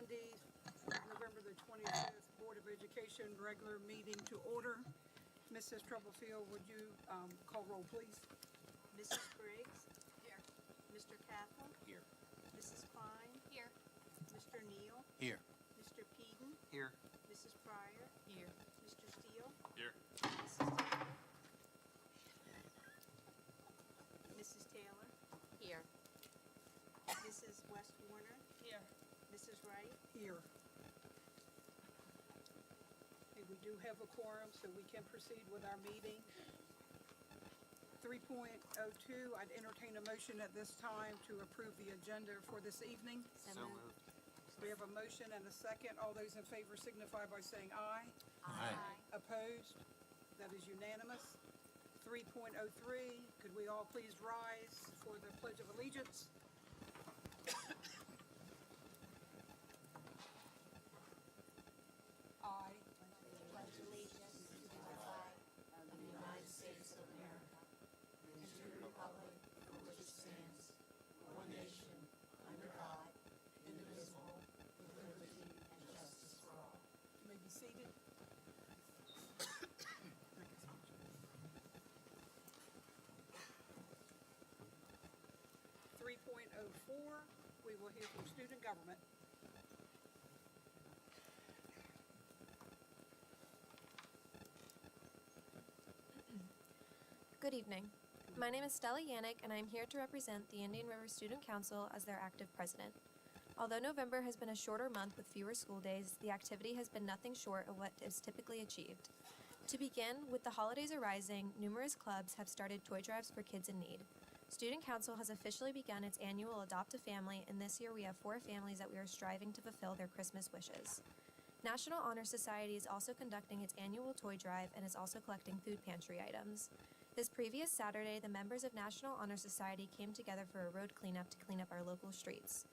Monday, November the 25th, Board of Education regular meeting to order. Mrs. Troublefield, would you call roll, please? Mrs. Briggs? Here. Mr. Cathell? Here. Mrs. Klein? Here. Mr. Neal? Here. Mr. Peden? Here. Mrs. Pryor? Here. Mr. Steele? Here. Mrs. Taylor? Mrs. Taylor? Here. Mrs. West Warner? Here. Mrs. Wright? Here. Okay, we do have a quorum, so we can proceed with our meeting. 3.02, I'd entertain a motion at this time to approve the agenda for this evening. So moved. We have a motion and a second. All those in favor signify by saying aye. Aye. Opposed? That is unanimous. 3.03, could we all please rise for the Pledge of Allegiance? I pledge allegiance to the flag of the United States of America and to the republic for which it stands, one nation, under God, indivisible, with liberty and justice for all. You may be seated. 3.04, we will hear from student government. Good evening. My name is Stella Yannick, and I am here to represent the Indian River Student Council as their active president. Although November has been a shorter month with fewer school days, the activity has been nothing short of what is typically achieved. To begin, with the holidays arising, numerous clubs have started toy drives for kids in need. Student Council has officially begun its annual Adopt a Family, and this year we have 4 families that we are striving to fulfill their Christmas wishes. National Honor Society is also conducting its annual toy drive and is also collecting food pantry items. This previous Saturday, the members of National Honor Society came together for a road cleanup to clean up our local streets.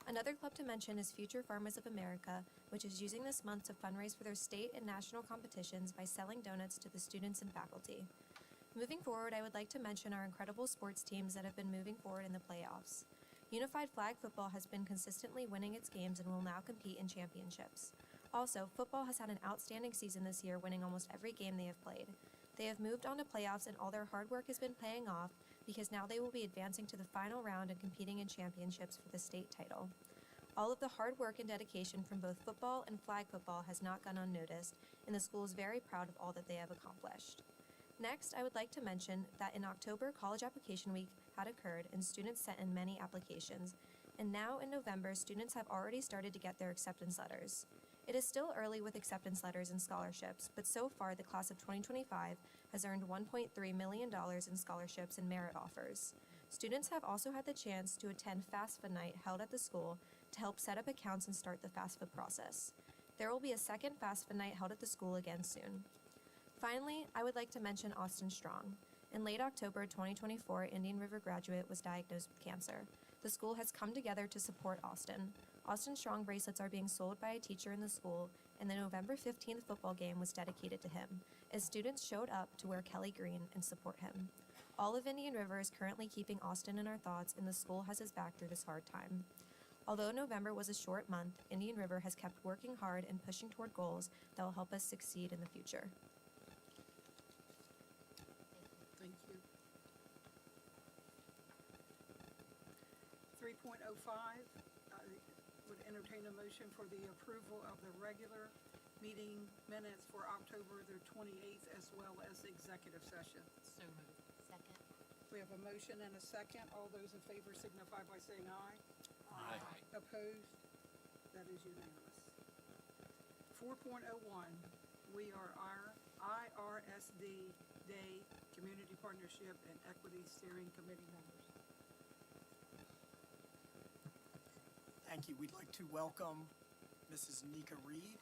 Another club to mention is Future Farmers of America, which is using this month to fundraise for their state and national competitions by selling donuts to the students and faculty. Moving forward, I would like to mention our incredible sports teams that have been moving forward in the playoffs. Unified Flag Football has been consistently winning its games and will now compete in championships. Also, football has had an outstanding season this year, winning almost every game they have played. They have moved on to playoffs, and all their hard work has been paying off because now they will be advancing to the final round and competing in championships for the state title. All of the hard work and dedication from both football and flag football has not gone unnoticed, and the school is very proud of all that they have accomplished. Next, I would like to mention that in October, College Application Week had occurred and students sent in many applications, and now in November, students have already started to get their acceptance letters. It is still early with acceptance letters and scholarships, but so far the class of 2025 has earned $1.3 million in scholarships and merit offers. Students have also had the chance to attend FAFSA night held at the school to help set up accounts and start the FAFSA process. There will be a second FAFSA night held at the school again soon. Finally, I would like to mention Austin Strong. In late October 2024, Indian River graduate was diagnosed with cancer. The school has come together to support Austin. Austin Strong bracelets are being sold by a teacher in the school, and the November 15th football game was dedicated to him, as students showed up to wear Kelly green and support him. All of Indian River is currently keeping Austin in our thoughts, and the school has his back through this hard time. Although November was a short month, Indian River has kept working hard and pushing toward goals that will help us succeed in the future. Thank you. 3.05, I would entertain a motion for the approval of the regular meeting minutes for October the 28th as well as the executive session. So moved. Second. We have a motion and a second. All those in favor signify by saying aye. Aye. Opposed? That is unanimous. 4.01, we are our IRSD Day Community Partnership and Equity Steering Committee members. Thank you. We'd like to welcome Mrs. Nika Reed.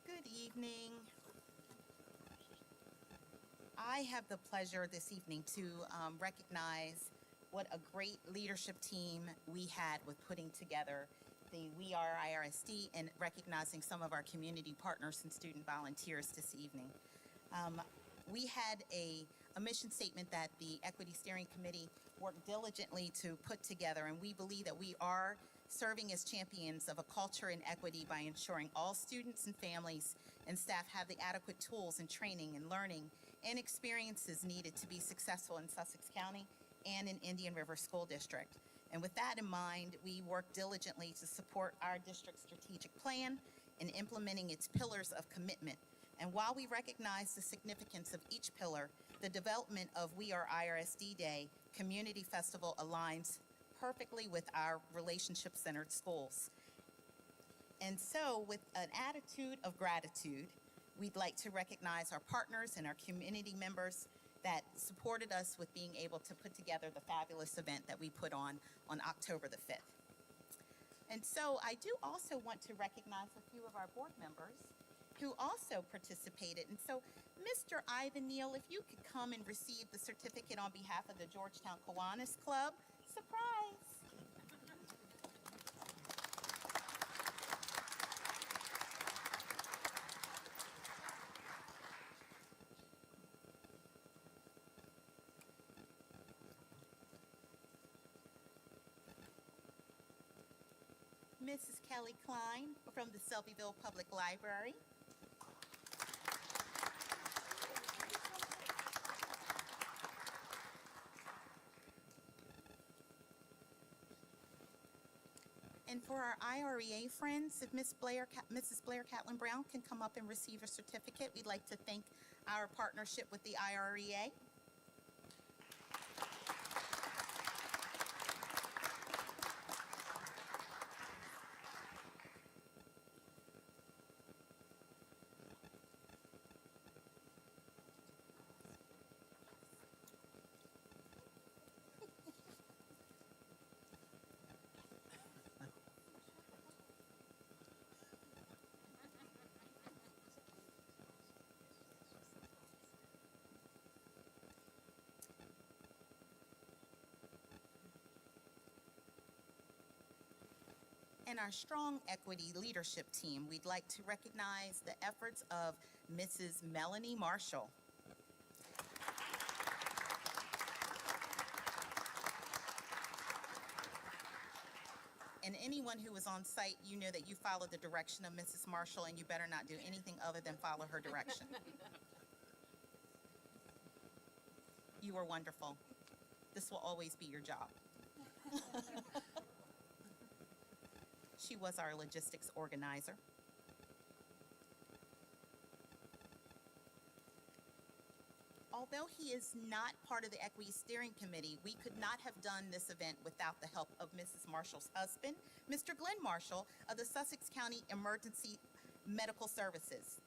Good evening. I have the pleasure this evening to recognize what a great leadership team we had with putting together the We Are IRSD and recognizing some of our community partners and student volunteers this evening. We had a mission statement that the Equity Steering Committee worked diligently to put together, and we believe that we are serving as champions of a culture in equity by ensuring all students and families and staff have the adequate tools and training and learning and experiences needed to be successful in Sussex County and in Indian River School District. And with that in mind, we work diligently to support our district's strategic plan in implementing its pillars of commitment. And while we recognize the significance of each pillar, the development of We Are IRSD Day Community Festival aligns perfectly with our relationship-centered schools. And so, with an attitude of gratitude, we'd like to recognize our partners and our community members that supported us with being able to put together the fabulous event that we put on October the 5th. And so I do also want to recognize a few of our board members who also participated. And so, Mr. Ivan Neal, if you could come and receive the certificate on behalf of the Georgetown Kiwanis Club. Surprise! Mrs. Kelly Klein from the Selbyville Public Library. And for our IREA friends, if Mrs. Blair Catlin Brown can come up and receive a certificate, we'd like to thank our partnership with the IREA. And our strong equity leadership team, we'd like to recognize the efforts of Mrs. Melanie Marshall. And anyone who was on site, you know that you followed the direction of Mrs. Marshall, and you better not do anything other than follow her direction. You are wonderful. This will always be your job. She was our logistics organizer. Although he is not part of the Equity Steering Committee, we could not have done this event without the help of Mrs. Marshall's husband, Mr. Glenn Marshall of the Sussex County Emergency Medical Services.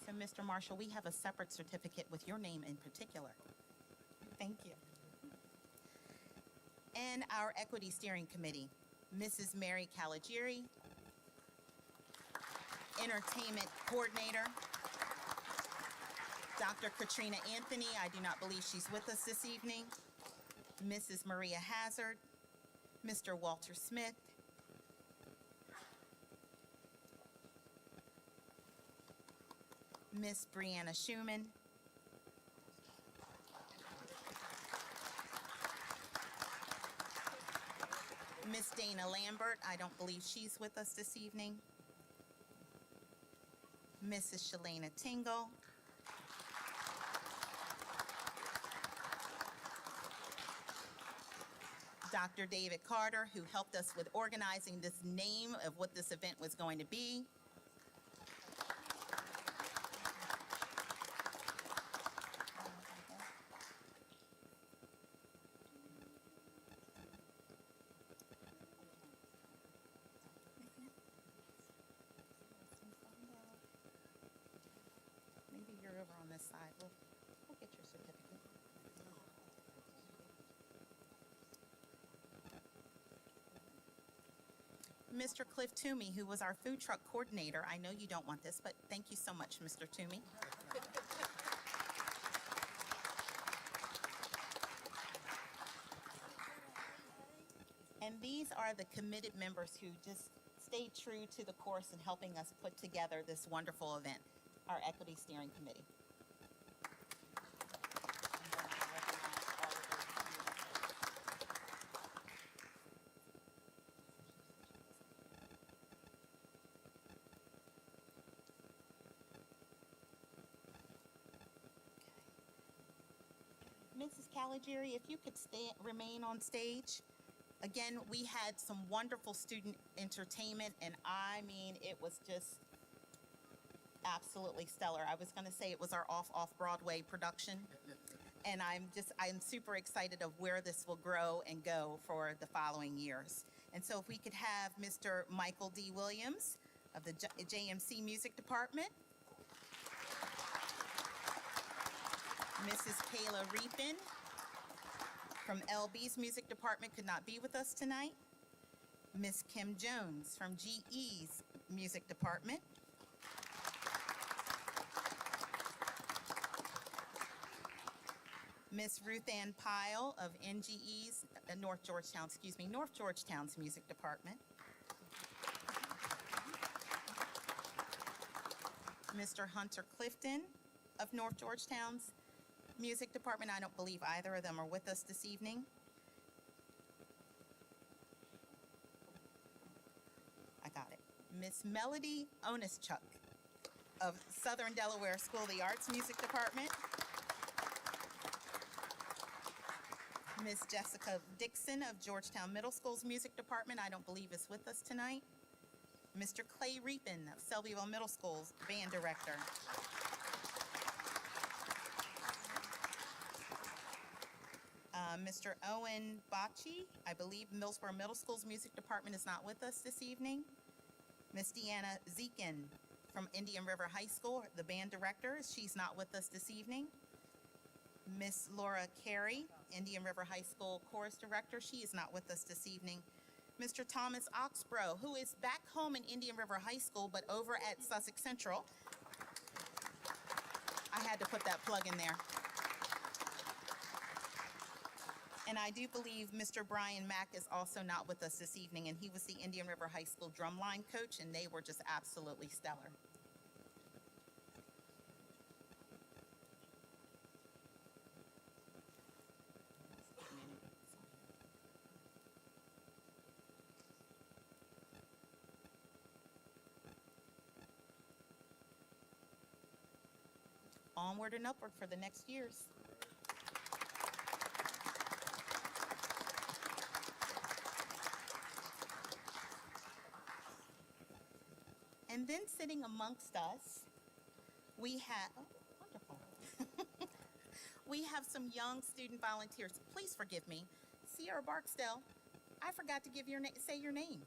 So, Mr. Marshall, we have a separate certificate with your name in particular. Thank you. And our Equity Steering Committee, Mrs. Mary Caligieri, Entertainment Coordinator, Dr. Katrina Anthony, I do not believe she's with us this evening, Mrs. Maria Hazard, Mr. Walter Smith, Miss Brianna Schumann, Miss Dana Lambert, I don't believe she's with us this evening, Mrs. Shalana Tingle, Dr. David Carter, who helped us with organizing this name of what this event was going to be, side. We'll get your certificate. Mr. Cliff Toomey, who was our food truck coordinator. I know you don't want this, but thank you so much, Mr. Toomey. And these are the committed members who just stayed true to the course in helping us put together this wonderful event, our Equity Steering Committee. Mrs. Caligari, if you could remain on stage. Again, we had some wonderful student entertainment, and I mean, it was just absolutely stellar. I was going to say it was our off-Broadway production, and I'm super excited of where this will grow and go for the following years. And so if we could have Mr. Michael D. Williams of the JMC Music Department, Mrs. Kayla Reapin from LB's Music Department could not be with us tonight. Miss Kim Jones from GE's Music Department. Miss Ruth Ann Pyle of NGE's, North Georgetown's Music Department. Mr. Hunter Clifton of North Georgetown's Music Department. I don't believe either of them are with us this evening. I got it. Miss Melody Onischuk of Southern Delaware School of the Arts Music Department. Miss Jessica Dixon of Georgetown Middle School's Music Department, I don't believe is with us tonight. Mr. Clay Reapin of Selbyville Middle School's band director. Mr. Owen Bocci, I believe Millsboro Middle School's Music Department is not with us this evening. Miss Deanna Zekin from Indian River High School, the band director, she's not with us this evening. Miss Laura Carey, Indian River High School chorus director, she is not with us this evening. Mr. Thomas Oxbrough, who is back home in Indian River High School, but over at Sussex Central. I had to put that plug in there. And I do believe Mr. Brian Mack is also not with us this evening, and he was the Indian River High School drumline coach, and they were just absolutely stellar. Onward and upward for the next years. And then sitting amongst us, we have, oh, wonderful. We have some young student volunteers. Please forgive me. Sierra Barksdale, I forgot to give say your name.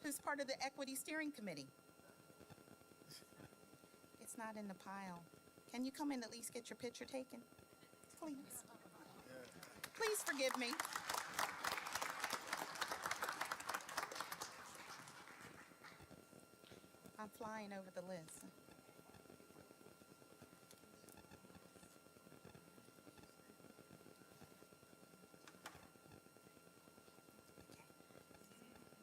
Who's part of the Equity Steering Committee? It's not in the pile. Can you come and at least get your picture taken? Please. Please forgive me. I'm flying over the list.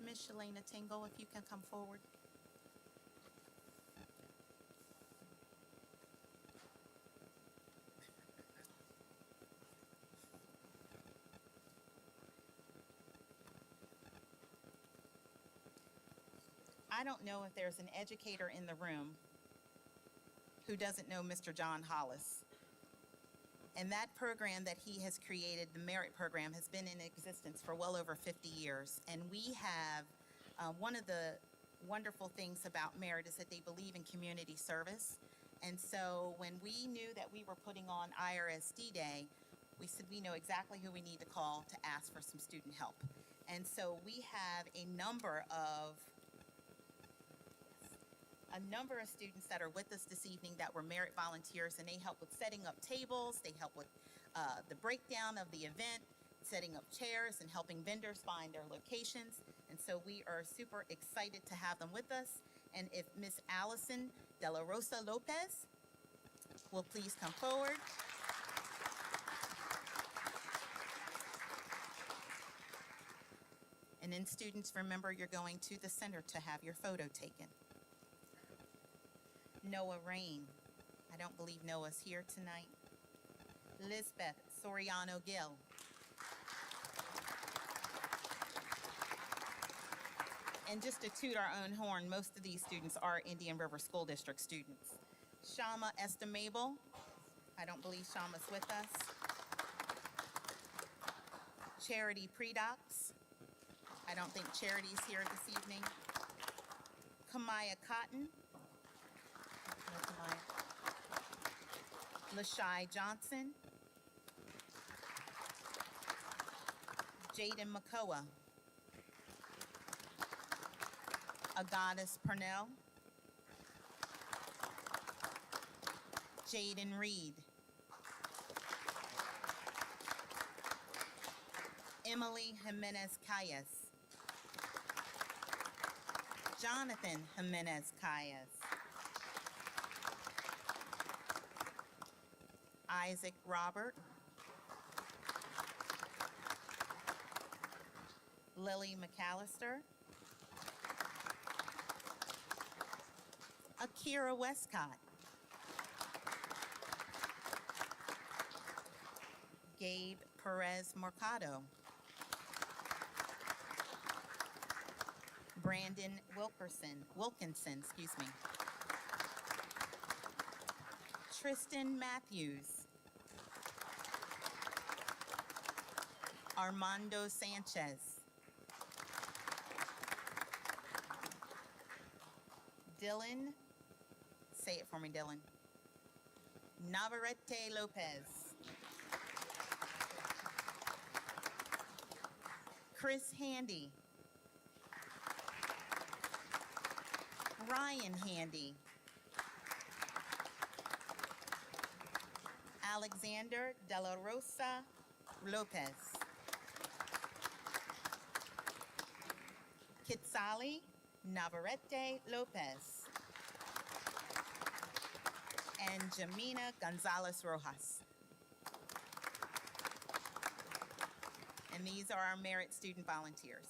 Miss Shalana Tingle, if you can come forward. I don't know if there's an educator in the room who doesn't know Mr. John Hollis. And that program that he has created, the Merit Program, has been in existence for well over 50 years. And we have, one of the wonderful things about Merit is that they believe in community service. And so when we knew that we were putting on IRSD Day, we said we know exactly who we need to call to ask for some student help. And so we have a number of a number of students that are with us this evening that were merit volunteers, and they help with setting up tables, they help with the breakdown of the event, setting up chairs, and helping vendors find their locations. And so we are super excited to have them with us. And if Miss Allison De La Rosa Lopez will please come forward. And then students, remember you're going to the center to have your photo taken. Noah Rain. I don't believe Noah's here tonight. Lisbeth Soriano Gill. And just to toot our own horn, most of these students are Indian River School District students. Shama Estimable. I don't believe Shama's with us. Charity Predox. I don't think Charity's here this evening. Kamaya Cotton. No Kamaya. Lashai Johnson. Jaden McCoa. Agadas Purnell. Jaden Reed. Emily Jimenez Calles. Jonathan Jimenez Calles. Isaac Robert. Lily McAllister. Akira Westcott. Gabe Perez Mercado. Brandon Wilkinson, excuse me. Tristan Matthews. Armando Sanchez. Dylan, say it for me, Dylan. Navarrete Lopez. Chris Handy. Ryan Handy. Alexander De La Rosa Lopez. Kitsali Navarrete Lopez. And Jamina Gonzalez Rojas. And these are our merit student volunteers.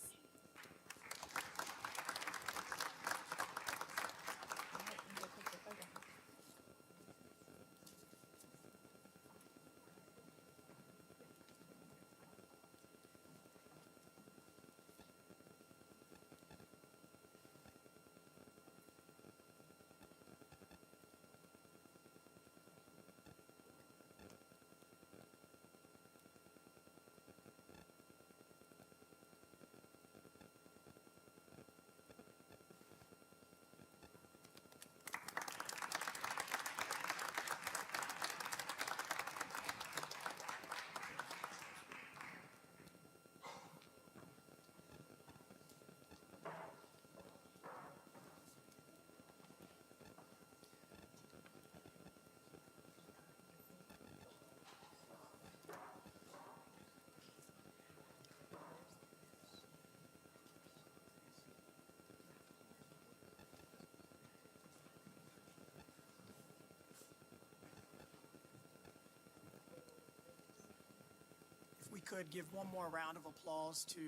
If we could give one more round of applause to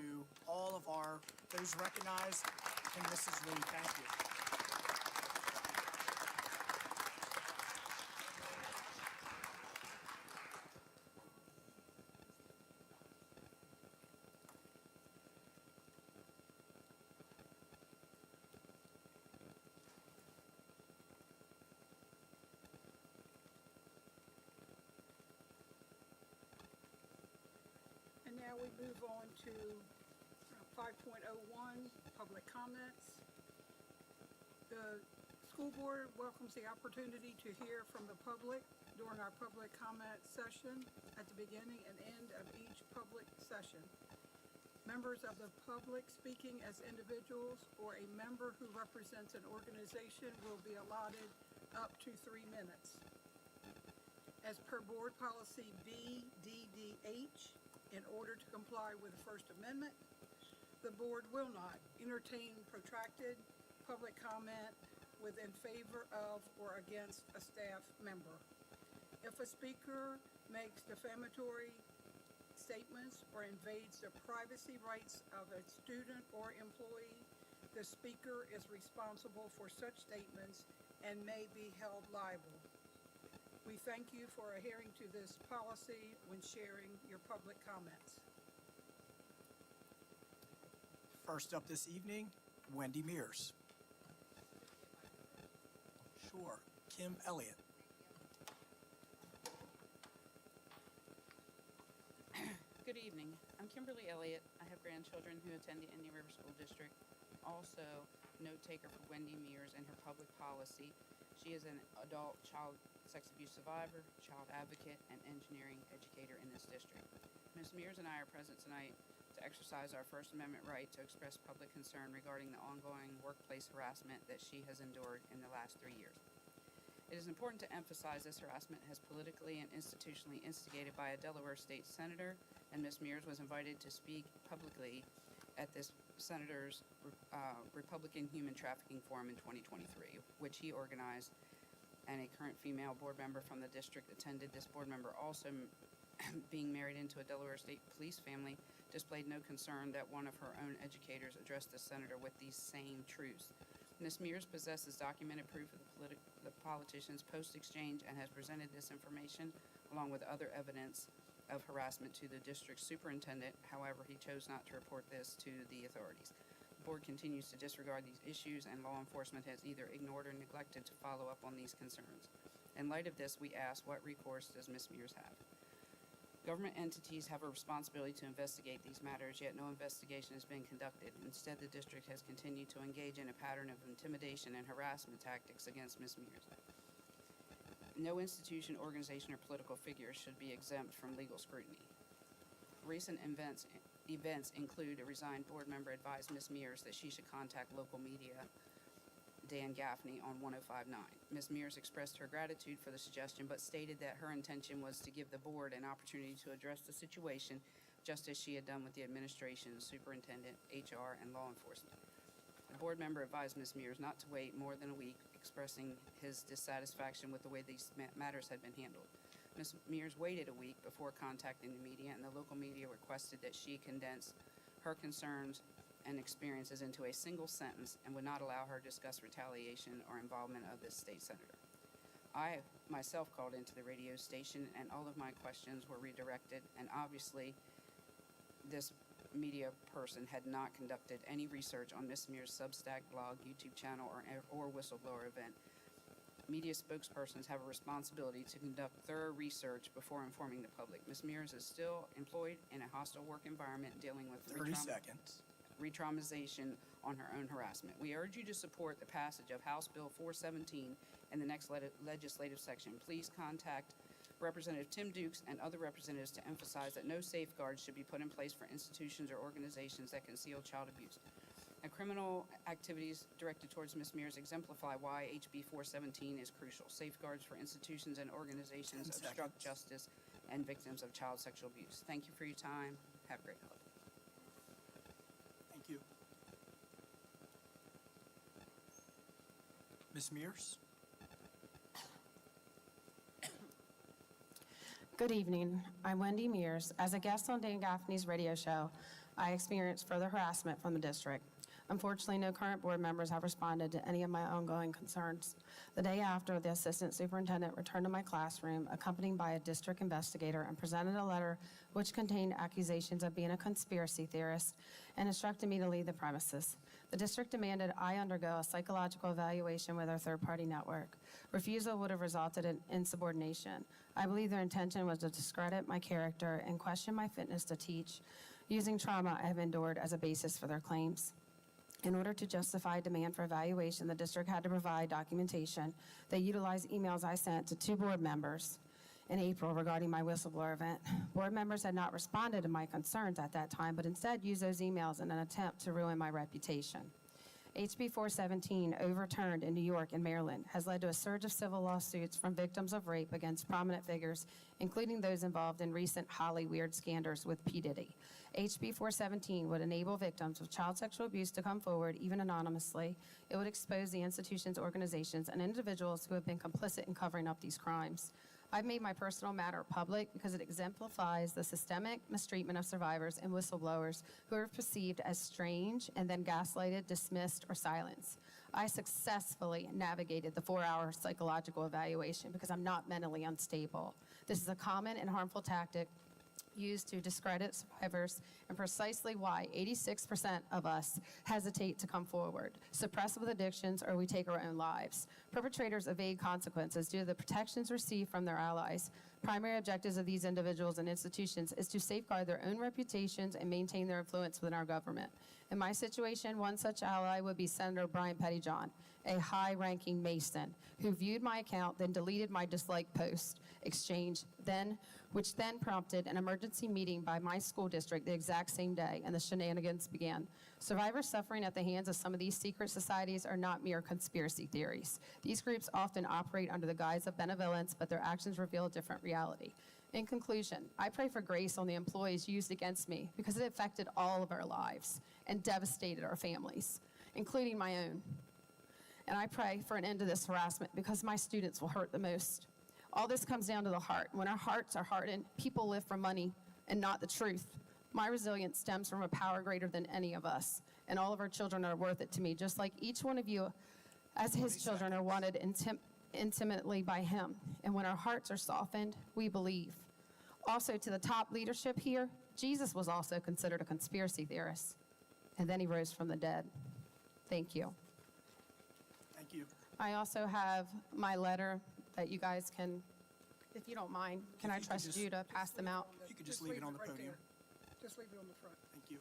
all of those recognized in Mrs. Lee. Thank you. And now we move on to 5.01, public comments. The school board welcomes the opportunity to hear from the public during our public comment session at the beginning and end of each public session. Members of the public speaking as individuals or a member who represents an organization will be allotted up to 3 minutes. As per Board Policy BDDH, in order to comply with the First Amendment, the Board will not entertain protracted public comment in favor of or against a staff member. If a speaker makes defamatory statements or invades the privacy rights of a student or employee, the speaker is responsible for such statements and may be held liable. We thank you for adhering to this policy when sharing your public comments. First up this evening, Wendy Mears. Sure, Kim Elliott. Good evening. I'm Kimberly Elliott. I have grandchildren who attend the Indian River School District. Also, note taker for Wendy Mears and her public policy. She is an adult child sex abuse survivor, child advocate, and engineering educator in this district. Ms. Mears and I are present tonight to exercise our First Amendment right to express public concern regarding the ongoing workplace harassment that she has endured in the last 3 years. It is important to emphasize this harassment has politically and institutionally instigated by a Delaware state senator, and Ms. Mears was invited to speak publicly at this senator's Republican Human Trafficking Forum in 2023, which he organized, and a current female board member from the district attended. This board member, also being married into a Delaware state police family, displayed no concern that one of her own educators addressed the senator with these same truths. Ms. Mears possesses documented proof of the politician's post-exchange and has presented this information along with other evidence of harassment to the district superintendent. However, he chose not to report this to the authorities. The board continues to disregard these issues, and law enforcement has either ignored or neglected to follow up on these concerns. In light of this, we ask, what recourse does Ms. Mears have? Government entities have a responsibility to investigate these matters, yet no investigation has been conducted. Instead, the district has continued to engage in a pattern of intimidation and harassment tactics against Ms. Mears. No institution, organization, or political figure should be exempt from legal scrutiny. Recent events include a resigned board member advised Ms. Mears that she should contact local media Dan Gaffney on 105.9. Ms. Mears expressed her gratitude for the suggestion, but stated that her intention was to give the board an opportunity to address the situation, just as she had done with the administration, superintendent, HR, and law enforcement. The board member advised Ms. Mears not to wait more than a week, expressing his dissatisfaction with the way these matters had been handled. Ms. Mears waited a week before contacting the media, and the local media requested that she condense her concerns and experiences into a single sentence and would not allow her to discuss retaliation or involvement of this state senator. I myself called into the radio station, and all of my questions were redirected, and obviously this media person had not conducted any research on Ms. Mears' Substack blog, YouTube channel, or whistleblower event. Media spokespersons have a responsibility to conduct thorough research before informing the public. Ms. Mears is still employed in a hostile work environment, dealing with 30 seconds. re-traumatization on her own harassment. We urge you to support the passage of House Bill 417 in the next legislative section. Please contact Representative Tim Dukes and other representatives to emphasize that no safeguards should be put in place for institutions or organizations that conceal child abuse. And criminal activities directed towards Ms. Mears exemplify why HB 417 is crucial. Safeguards for institutions and organizations 10 obstruct seconds. justice and victims of child sexual abuse. Thank you for your time. Have a great holiday. Thank you. Ms. Mears? Good evening. I'm Wendy Mears. As a guest on Dan Gaffney's radio show, I experienced further harassment from the district. Unfortunately, no current board members have responded to any of my ongoing concerns. The day after, the assistant superintendent returned to my classroom, accompanied by a district investigator, and presented a letter which contained accusations of being a conspiracy theorist and instructed me to leave the premises. The district demanded I undergo a psychological evaluation with our third-party network. Refusal would have resulted in insubordination. I believe their intention was to discredit my character and question my fitness to teach, using trauma I have endured as a basis for their claims. In order to justify demand for evaluation, the district had to provide documentation. They utilized emails I sent to 2 board members in April regarding my whistleblower event. Board members had not responded to my concerns at that time, but instead used those emails in an attempt to ruin my reputation. HB 417, overturned in New York and Maryland, has led to a surge of civil lawsuits from victims of rape against prominent figures, including those involved in recent Holly Weird scandals with P. Diddy. HB 417 would enable victims of child sexual abuse to come forward, even anonymously. It would expose the institutions, organizations, and individuals who have been complicit in covering up these crimes. I've made my personal matter public because it exemplifies the systemic mistreatment of survivors and whistleblowers who are perceived as strange and then gaslighted, dismissed, or silenced. I successfully navigated the 4-hour psychological evaluation because I'm not mentally unstable. This is a common and harmful tactic used to discredit survivors, and precisely why 86% of us hesitate to come forward, suppress with addictions, or we take our own lives. Perpetrators evade consequences due to the protections received from their allies. Primary objectives of these individuals and institutions is to safeguard their own reputations and maintain their influence within our government. In my situation, one such ally would be Senator Brian Pettyjohn, a high-ranking Mason, who viewed my account, then deleted my dislike post exchange, which then prompted an emergency meeting by my school district the exact same day, and the shenanigans began. Survivors suffering at the hands of some of these secret societies are not mere conspiracy theories. These groups often operate under the guise of benevolence, but their actions reveal a different reality. In conclusion, I pray for grace on the employees used against me because it affected all of our lives and devastated our families, including my own. And I pray for an end to this harassment because my students will hurt the most. All this comes down to the heart. When our hearts are hardened, people live for money and not the truth. My resilience stems from a power greater than any of us, and all of our children are worth it to me, just like each one of you, as his children, are wanted intimately by him. And when our hearts are softened, we believe. Also, to the top leadership here, Jesus was also considered a conspiracy theorist, and then he rose from the dead. Thank you. Thank you. I also have my letter that you guys can, if you don't mind, can I trust you to pass them out? You could just leave it on the right podium. there. Just leave it on the front. Thank you.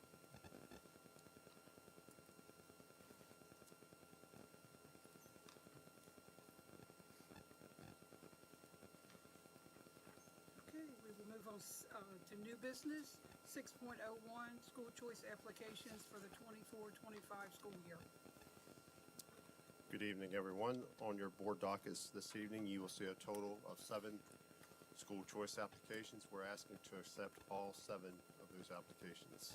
Okay, we will move on to new business, 6.01, school choice applications for the 24-25 school year. Good evening, everyone. On your board dockets this evening, you will see a total of 7 school choice applications. We're asking to accept all 7 of those applications.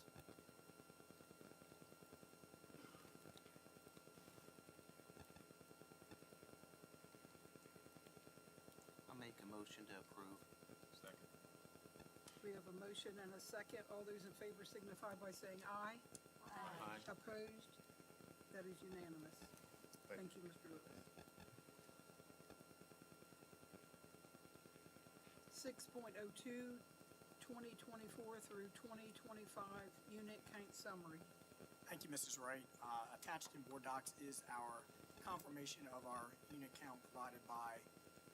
I'll make a motion to approve. Second. We have a motion and a second. All those in favor signify by saying aye. Aye. Opposed? That is unanimous. Thank you, Mr. Lewis. 6.02, 2024 through 2025 unit count summary. Thank you, Mrs. Wright. Attached in board docs is our confirmation of our unit count provided by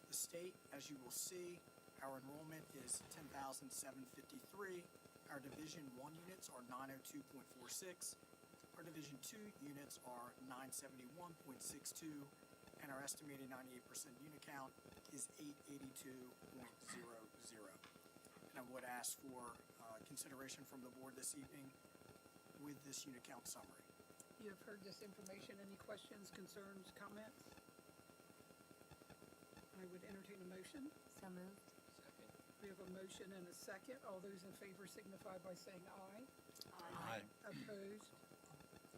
the state. As you will see, our enrollment is 10,753. Our Division I units are 902.46. Our Division II units are 971.62, and our estimated 98% unit count is 882.00. And I would ask for consideration from the board this evening with this unit count summary. You have heard this information. Any questions, concerns, comments? I would entertain a motion. So moved. Second. We have a motion and a second. All those in favor signify by saying aye. Aye. Opposed?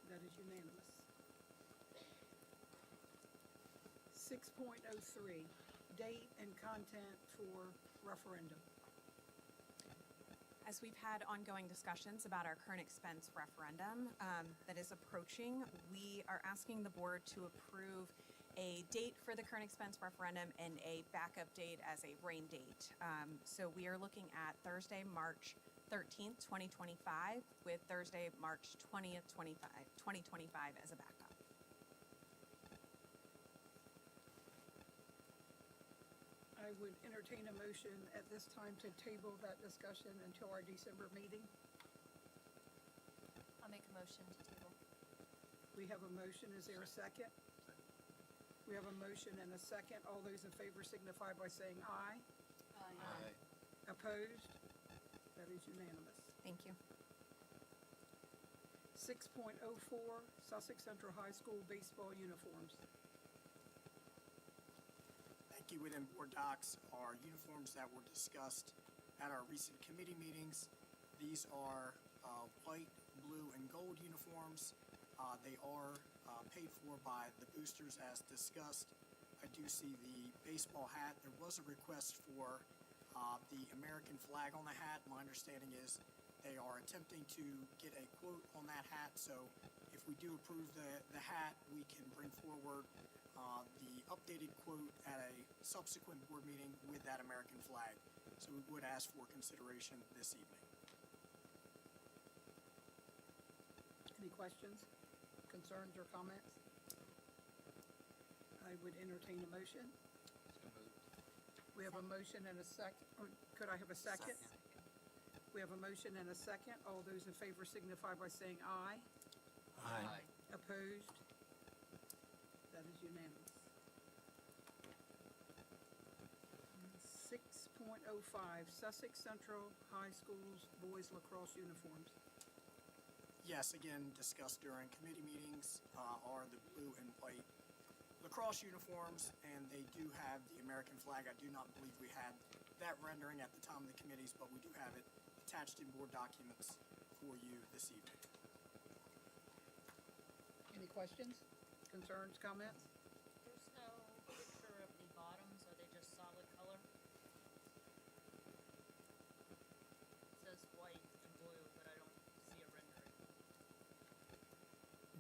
That is unanimous. 6.03, date and content for referendum. As we've had ongoing discussions about our current expense referendum that is approaching, we are asking the board to approve a date for the current expense referendum and a backup date as a rain date. So we are looking at Thursday, March 13th, 2025, with Thursday, March 20th, 2025 as a backup. I would entertain a motion at this time to table that discussion until our December meeting. I'll make a motion to table. We have a motion. Is there a second? We have a motion and a second. All those in favor signify by saying aye. Aye. Opposed? That is unanimous. Thank you. 6.04, Sussex Central High School baseball uniforms. Thank you. Within board docs are uniforms that were discussed at our recent committee meetings. These are white, blue, and gold uniforms. They are paid for by the boosters as discussed. I do see the baseball hat. There was a request for the American flag on the hat. My understanding is they are attempting to get a quote on that hat. So if we do approve the hat, we can bring forward the updated quote at a subsequent board meeting with that American flag. So we would ask for consideration this evening. Any questions, concerns, or comments? I would entertain a motion. So moved. We have a motion and a second. Could I have a second? We have a motion and a second. All those in favor signify by saying aye. Aye. Opposed? That is unanimous. 6.05, Sussex Central High School's boys lacrosse uniforms. Yes, again, discussed during committee meetings are the blue and white lacrosse uniforms, and they do have the American flag. I do not believe we had that rendering at the time of the committees, but we do have it attached in board documents for you this evening. Any questions, concerns, comments? There's no picture of the bottoms, are they just solid color? It says white and blue, but I don't see a rendering.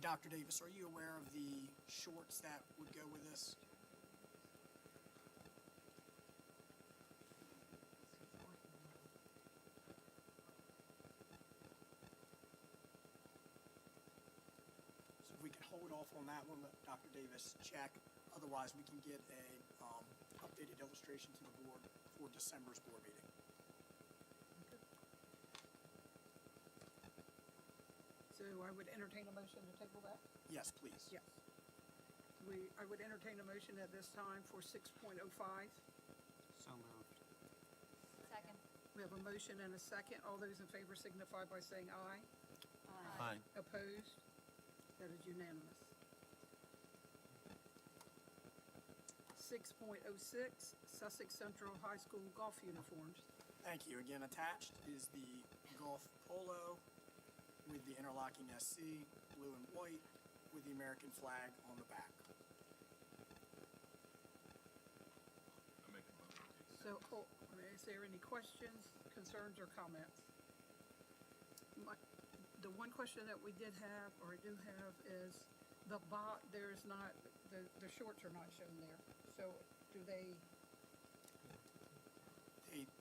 Dr. Davis, are you aware of the shorts that would go with this? So if we can hold off on that one, let Dr. Davis check. Otherwise, we can get a updated illustration to the board for December's board meeting. So I would entertain a motion to table that? Yes, please. Yes. I would entertain a motion at this time for 6.05. So moved. Second. We have a motion and a second. All those in favor signify by saying aye. Aye. Opposed? That is unanimous. 6.06, Sussex Central High School golf uniforms. Thank you. Again, attached is the golf polo with the interlocking SC, blue and white, with the American flag on the back. So, is there any questions, concerns, or comments? The one question that we did have, or I do have, is there's not, the shorts are not shown there. So do they,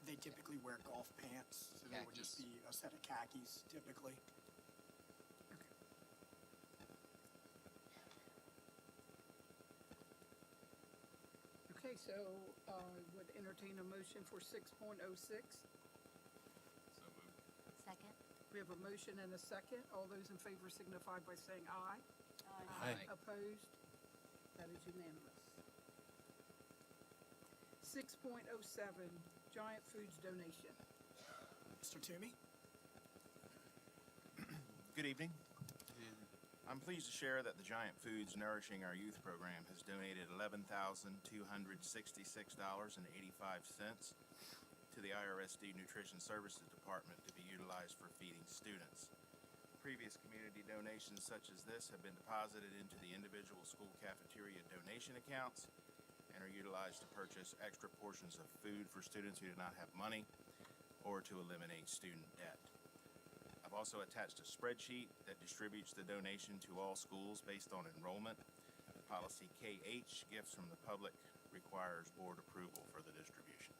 They typically wear golf pants, so they would just be a set of khakis typically. okay, so would entertain a motion for 6.06. Second. We have a motion and a second. All those in favor signify by saying aye. Aye. Opposed? That is unanimous. 6.07, Giant Foods donation. Mr. Toomey? Good evening. I'm pleased to share that the Giant Foods Nourishing Our Youth program has donated $11,266.85 to the IRSD Nutrition Services Department to be utilized for feeding students. Previous community donations such as this have been deposited into the individual school cafeteria donation accounts and are utilized to purchase extra portions of food for students who do not have money or to eliminate student debt. I've also attached a spreadsheet that distributes the donation to all schools based on enrollment. Policy KH, gifts from the public, requires board approval for the distribution.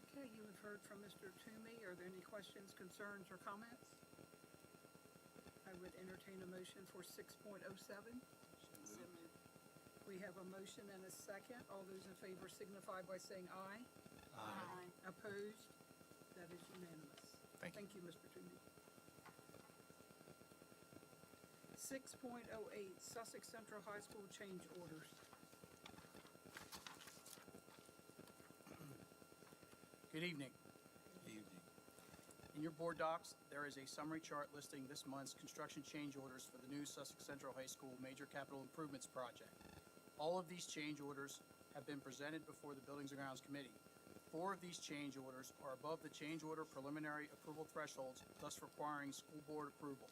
Okay, you have heard from Mr. Toomey. Are there any questions, concerns, or comments? I would entertain a motion for 6.07. So moved. We have a motion and a second. All those in favor signify by saying aye. Aye. Opposed? That is unanimous. Thank you. Thank you, Mr. Toomey. 6.08, Sussex Central High School change orders. Good evening. Evening. In your board docs, there is a summary chart listing this month's construction change orders for the new Sussex Central High School Major Capital Improvements Project. All of these change orders have been presented before the Buildings and Grounds Committee. 4 of these change orders are above the change order preliminary approval thresholds, thus requiring school board approval.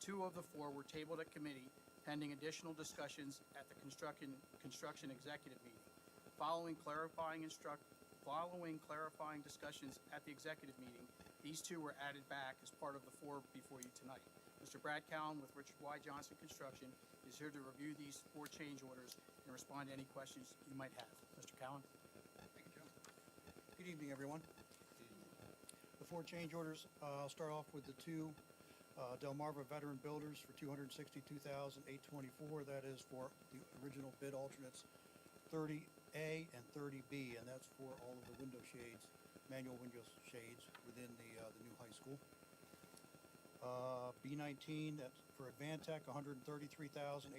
2 of the 4 were tabled at committee pending additional discussions at the construction executive meeting. Following clarifying discussions at the executive meeting, these 2 were added back as part of the 4 before you tonight. Mr. Brad Cowan with Richard Y. Johnson Construction is here to review these 4 change orders and respond to any questions you might have. Mr. Cowan? Thank you, Joe. Good evening, everyone. The 4 change orders, I'll start off with the 2 Delmarva Veteran Builders for $262,824. That is for the original bid alternates 30A and 30B, and that's for all of the window shades, manual window shades within the new high school. B19, that's for Advantech, $133,820.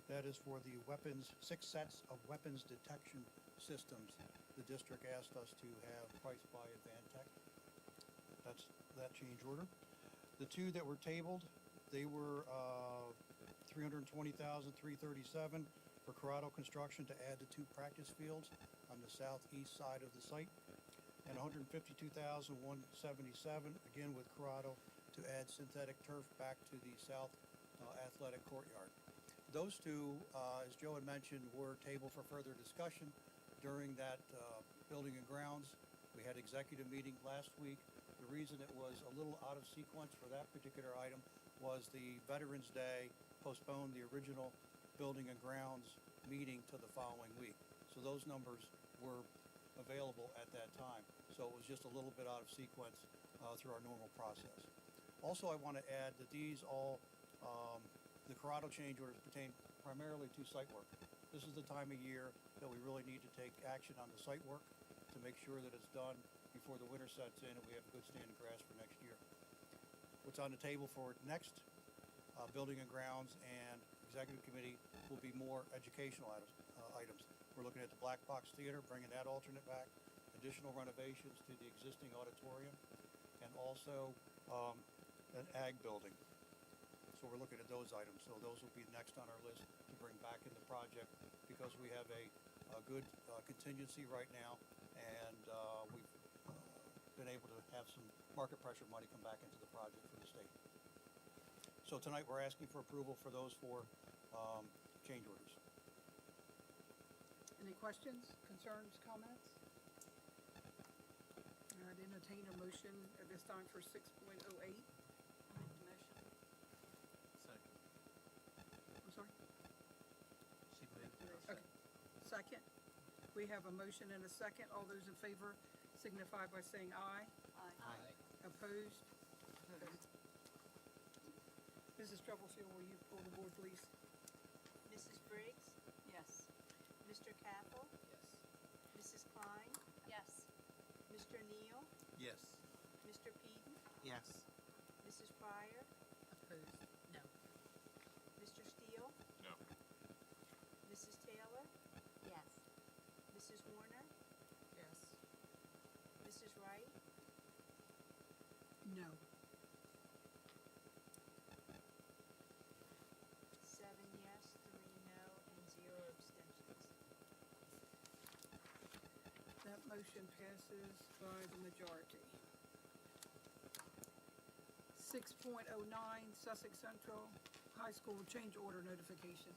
That is for the weapons, 6 sets of weapons detection systems. The district asked us to have priced by Advantech. That's that change order. The 2 that were tabled, they were $320,337 for Corrado Construction to add the 2 practice fields on the southeast side of the site, and $152,177 again with Corrado to add synthetic turf back to the south athletic courtyard. Those 2, as Joe had mentioned, were tabled for further discussion during that Building and Grounds. We had executive meeting last week. The reason it was a little out of sequence for that particular item was the Veterans Day postponed the original Building and Grounds meeting to the following week. So those numbers were available at that time. So it was just a little bit out of sequence through our normal process. Also, I want to add that these all, the Corrado change orders pertain primarily to site work. This is the time of year that we really need to take action on the site work to make sure that it's done before the winter sets in and we have good standing grass for next year. What's on the table for next Building and Grounds and Executive Committee will be more educational items. We're looking at the Black Box Theater, bringing that alternate back, additional renovations to the existing auditorium, and also an ag building. So we're looking at those items. So those will be next on our list to bring back in the project because we have a good contingency right now, and we've been able to have some market pressure money come back into the project for the state. So tonight we're asking for approval for those 4 change orders. Any questions, concerns, comments? I'd entertain a motion at this time for 6.08. I'll make the motion. Second. I'm sorry? She moved. Okay. Second. We have a motion and a second. All those in favor signify by saying aye. Aye. Opposed? Mrs. Stubblefield, will you pull the board, please? Mrs. Briggs? Yes. Mr. Capel? Yes. Mrs. Klein? Yes. Mr. Neal? Yes. Mr. Peden? Yes. Mrs. Pryor? Opposed? No. Mr. Steele? No. Mrs. Taylor? Yes. Mrs. Warner? Yes. Mrs. Wright? No. 7 yes, 3 no, and 0 abstentions. That motion passes by the majority. 6.09, Sussex Central High School change order notification.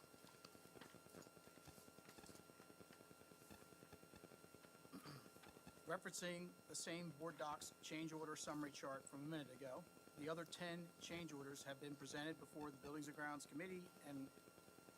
Referencing the same board docs change order summary chart from a minute ago, the other 10 change orders have been presented before the Buildings and Grounds Committee, and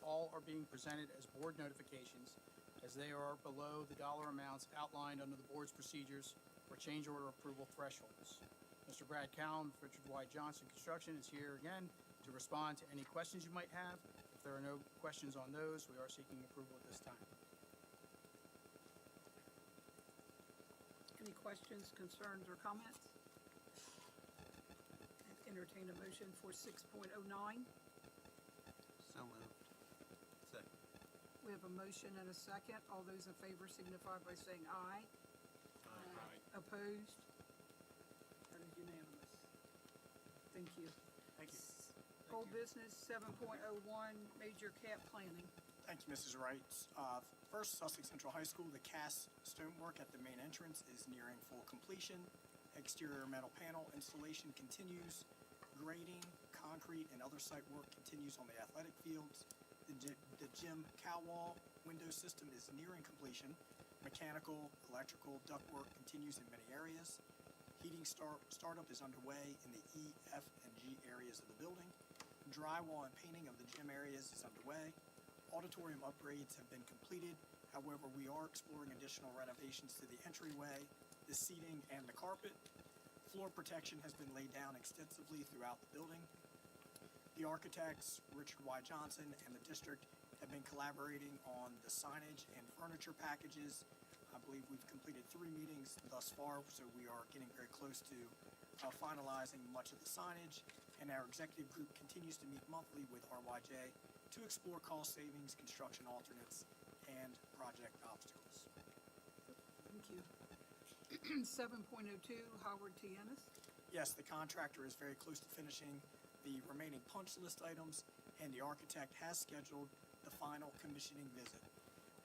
all are being presented as board notifications as they are below the dollar amounts outlined under the board's procedures for change order approval thresholds. Mr. Brad Cowan, Richard Y. Johnson Construction is here again to respond to any questions you might have. If there are no questions on those, we are seeking approval at this time. Any questions, concerns, or comments? Entertain a motion for 6.09. So moved. Second. We have a motion and a second. All those in favor signify by saying aye. Opposed? That is unanimous. Thank you. Thank you. Old business, 7.01, major cap planning. Thank you, Mrs. Wright. First, Sussex Central High School, the cast stonework at the main entrance is nearing full completion. Exterior metal panel installation continues. Grading, concrete, and other site work continues on the athletic fields. The gym cow wall window system is nearing completion. Mechanical, electrical, ductwork continues in many areas. Heating startup is underway in the E, F, and G areas of the building. Drywall and painting of the gym areas is underway. Auditorium upgrades have been completed. However, we are exploring additional renovations to the entryway, the seating, and the carpet. Floor protection has been laid down extensively throughout the building. The architects, Richard Y. Johnson, and the district have been collaborating on the signage and furniture packages. I believe we've completed 3 meetings thus far, so we are getting very close to finalizing much of the signage. And our executive group continues to meet monthly with RYJ to explore cost savings, construction alternates, and project obstacles. Thank you. 7.02, Howard T. Ennis. Yes, the contractor is very close to finishing the remaining punch list items, and the architect has scheduled the final commissioning visit.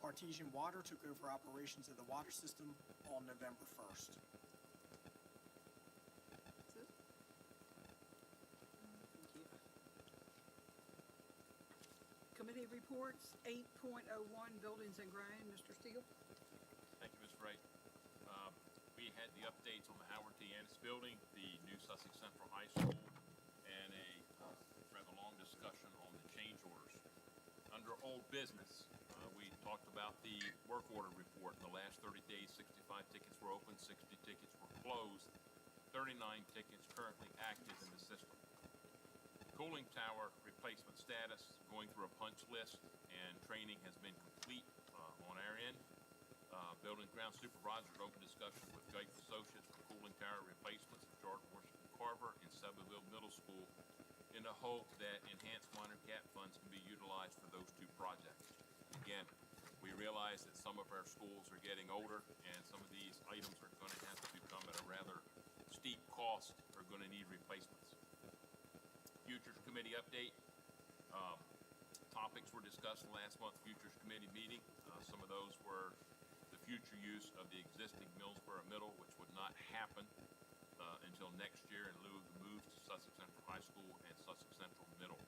Artesian Water took over operations of the water system on November 1st. That's it. Thank you. Committee reports, 8.01, Buildings and Ground. Mr. Steele. Thank you, Ms. Wright. We had the updates on the Howard T. Ennis building, the new Sussex Central High School, and a rather long discussion on the change orders. Under old business, we talked about the work order report. In the last 30 days, 65 tickets were open, 60 tickets were closed, 39 tickets currently active in the system. Cooling tower replacement status, going through a punch list, and training has been complete on our end. Building ground supervisor had open discussion with Geiff Associates for cooling tower replacements at Jordan Washington Carver and Sevierville Middle School in the hope that enhanced minor cap funds can be utilized for those 2 projects. Again, we realize that some of our schools are getting older and some of these items are going to have to come at a rather steep cost, are going to need replacements. Futures Committee update. Topics were discussed in last month's Futures Committee meeting. Some of those were the future use of the existing Millsboro Middle, which would not happen until next year in lieu of the move to Sussex Central High School and Sussex Central Middle.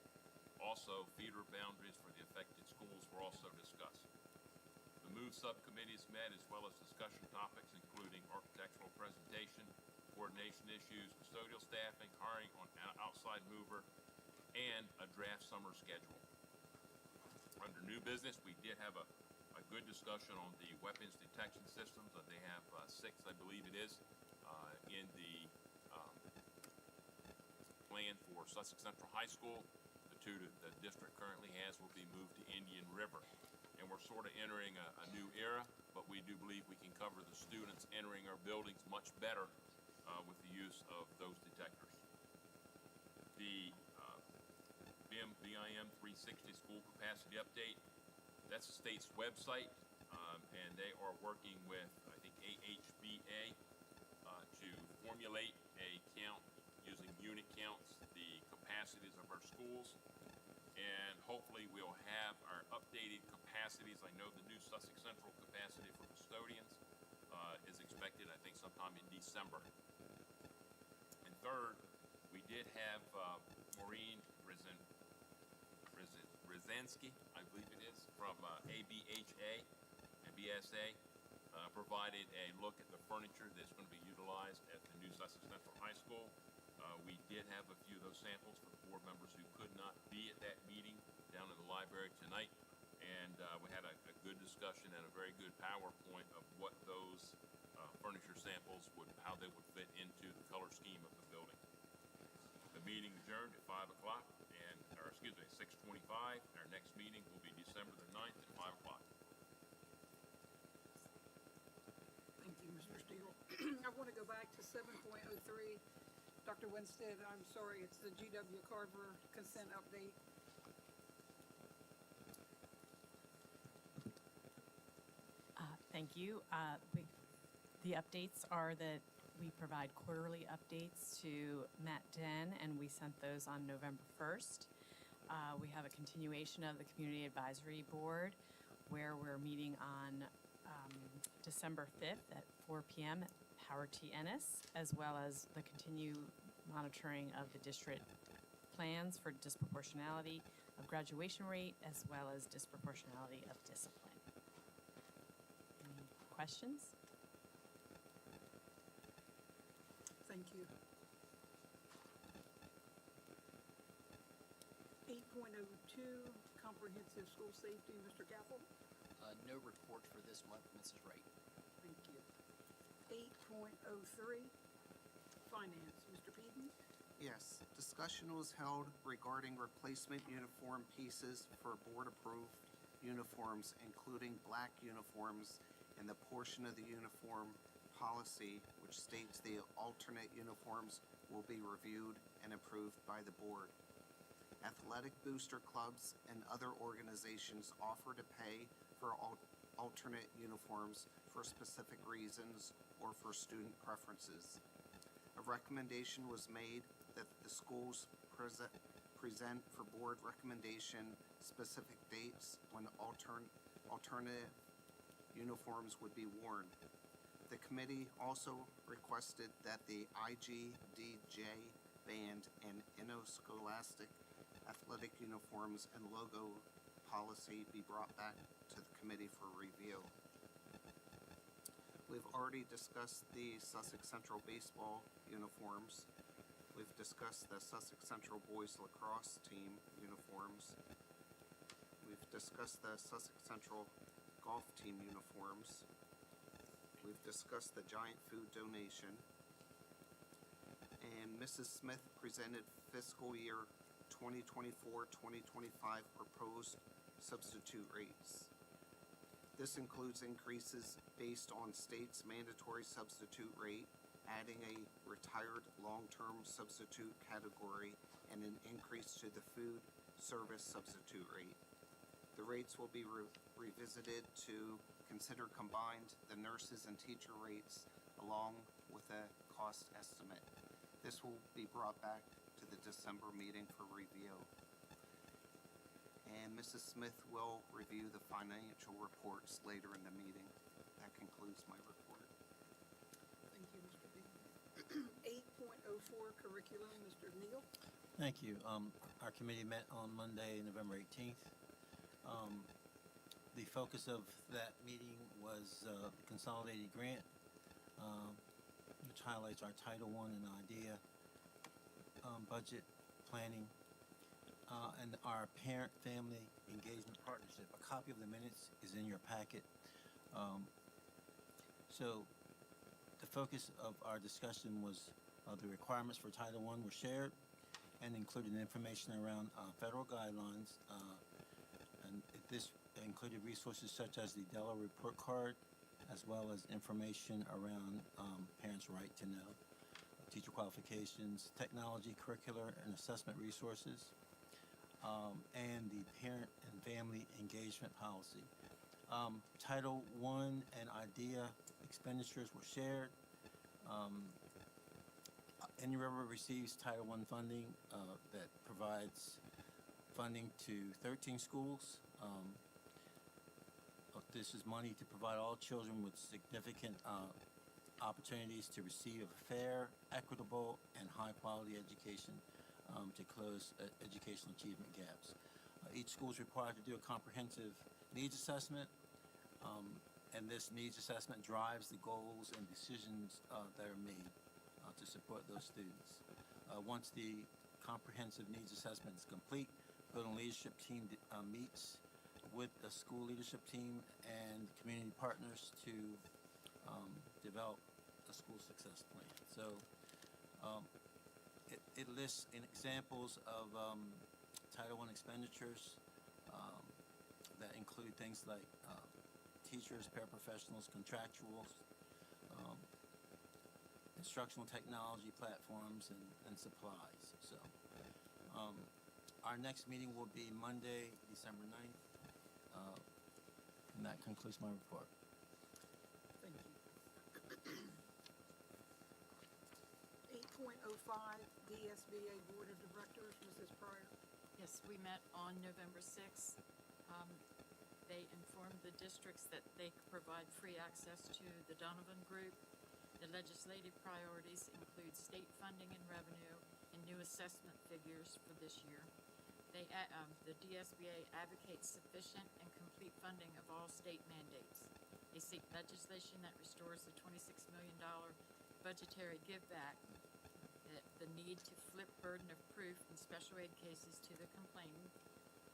Also, feeder boundaries for the affected schools were also discussed. The MOVE subcommittees met as well as discussion topics including architectural presentation, coordination issues, custodial staffing, hiring on outside mover, and a draft summer schedule. Under new business, we did have a good discussion on the weapons detection systems. They have 6, I believe it is, in the plan for Sussex Central High School. The 2 that the district currently has will be moved to Indian River. And we're sort of entering a new era, but we do believe we can cover the students entering our buildings much better with the use of those detectors. The BIM 360 school capacity update, that's the state's website, and they are working with, I think, AHBA to formulate a count using unit counts, the capacities of our schools, and hopefully we'll have our updated capacities. I know the new Sussex Central capacity for custodians is expected, I think, sometime in December. And third, we did have Maureen Brzezinski, I believe it is, from ABHA and BSA, provided a look at the furniture that's going to be utilized at the new Sussex Central High School. We did have a few of those samples for the board members who could not be at that meeting down in the library tonight, and we had a good discussion and a very good PowerPoint of what those furniture samples how they would fit into the color scheme of the building. The meeting adjourned at 5 o'clock, or excuse me, 6:25. Our next meeting will be December the 9th at 5 o'clock. Thank you, Mr. Steele. I want to go back to 7.03. Dr. Winstead, I'm sorry, it's the GW Carver consent update. Thank you. The updates are that we provide quarterly updates to Matt Den, and we sent those on November 1st. We have a continuation of the Community Advisory Board, where we're meeting on December 5th at 4 p.m. at Howard T. Ennis, as well as the continued monitoring of the district plans for disproportionality of graduation rate, as well as disproportionality of discipline. Any questions? Thank you. 8.02, comprehensive school safety, Mr. Gaffel. No report for this month, Mrs. Wright. Thank you. 8.03, finance, Mr. Peden. Yes, discussion was held regarding replacement uniform pieces for board-approved uniforms, including black uniforms, and the portion of the uniform policy which states the alternate uniforms will be reviewed and approved by the board. Athletic booster clubs and other organizations offer to pay for alternate uniforms for specific reasons or for student preferences. A recommendation was made that the schools present for board recommendation specific dates when alternative uniforms would be worn. The committee also requested that the IGDJ band and Interscholastic athletic uniforms and logo policy be brought back to the committee for review. We've already discussed the Sussex Central baseball uniforms. We've discussed the Sussex Central boys lacrosse team uniforms. We've discussed the Sussex Central golf team uniforms. We've discussed the Giant Food donation. And Mrs. Smith presented fiscal year 2024-2025 proposed substitute rates. This includes increases based on state's mandatory substitute rate, adding a retired long-term substitute category, and an increase to the food service substitute rate. The rates will be revisited to consider combined the nurses and teacher rates along with a cost estimate. This will be brought back to the December meeting for review. And Mrs. Smith will review the financial reports later in the meeting. That concludes my report. Thank you, Mr. Peden. 8.04, curriculum, Mr. Neal. Thank you. Our committee met on Monday, November 18th. The focus of that meeting was the consolidated grant, which highlights our Title I and IDEA budget planning, and our parent-family engagement partnership. A copy of the minutes is in your packet. So the focus of our discussion was the requirements for Title I were shared and included information around federal guidelines, and this included resources such as the Della report card, as well as information around parents' right to know, teacher qualifications, technology, curricular, and assessment resources, and the parent and family engagement policy. Title I and IDEA expenditures were shared. Indian River receives Title I funding that provides funding to 13 schools. This is money to provide all children with significant opportunities to receive a fair, equitable, and high-quality education to close educational achievement gaps. Each school is required to do a comprehensive needs assessment, and this needs assessment drives the goals and decisions that are made to support those students. Once the comprehensive needs assessment is complete, the building leadership team meets with the school leadership team and community partners to develop a school success plan. So it lists in examples of Title I expenditures that include things like teachers, paraprofessionals, contractuals, instructional technology platforms, and supplies. So our next meeting will be Monday, December 9th. And that concludes my report. Thank you. 8.05, DSBA Board of Directors, Mrs. Pryor. Yes, we met on November 6th. They informed the districts that they could provide free access to the Donovan Group. The legislative priorities include state funding and revenue and new assessment figures for this year. The DSBA advocates sufficient and complete funding of all state mandates. They seek legislation that restores the $26 million budgetary giveback, the need to flip burden of proof in special ed cases to the complainant,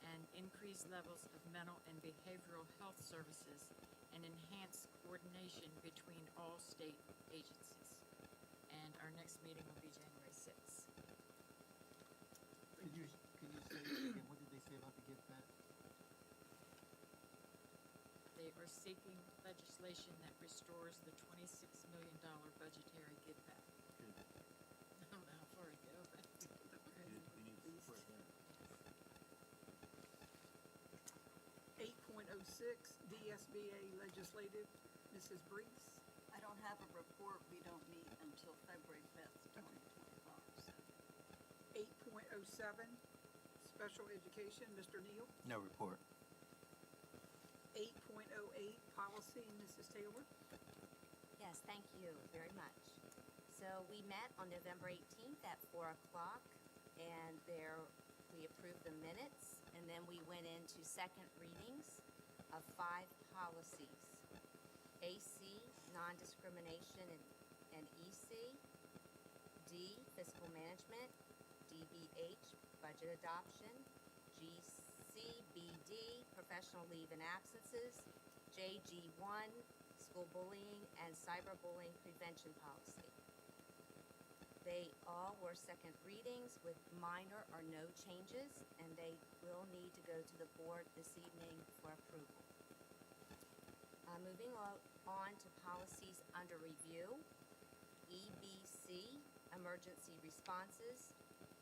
and increase levels of mental and behavioral health services, and enhance coordination between all state agencies. And our next meeting will be January 6th. Could you say again, what did they say about the give back? They are seeking legislation that restores the $26 million budgetary giveback. Good. I don't know how far to go, but. We need to support that. 8.06, DSBA Legislative, Mrs. Brees. I don't have a report. We don't meet until February 5th, 2025. So. 8.07, Special Education, Mr. Neal. No report. 8.08, Policy, Mrs. Taylor. Yes, thank you very much. So we met on November 18th at 4 o'clock, and we approved the minutes, and then we went into second readings of 5 policies. AC, non-discrimination and EC. D, fiscal management. DBH, budget adoption. GCBD, professional leave and absences. JG1, school bullying and cyberbullying prevention policy. They all were second readings with minor or no changes, and they will need to go to the board this evening for approval. Moving on to policies under review. EBC, emergency responses.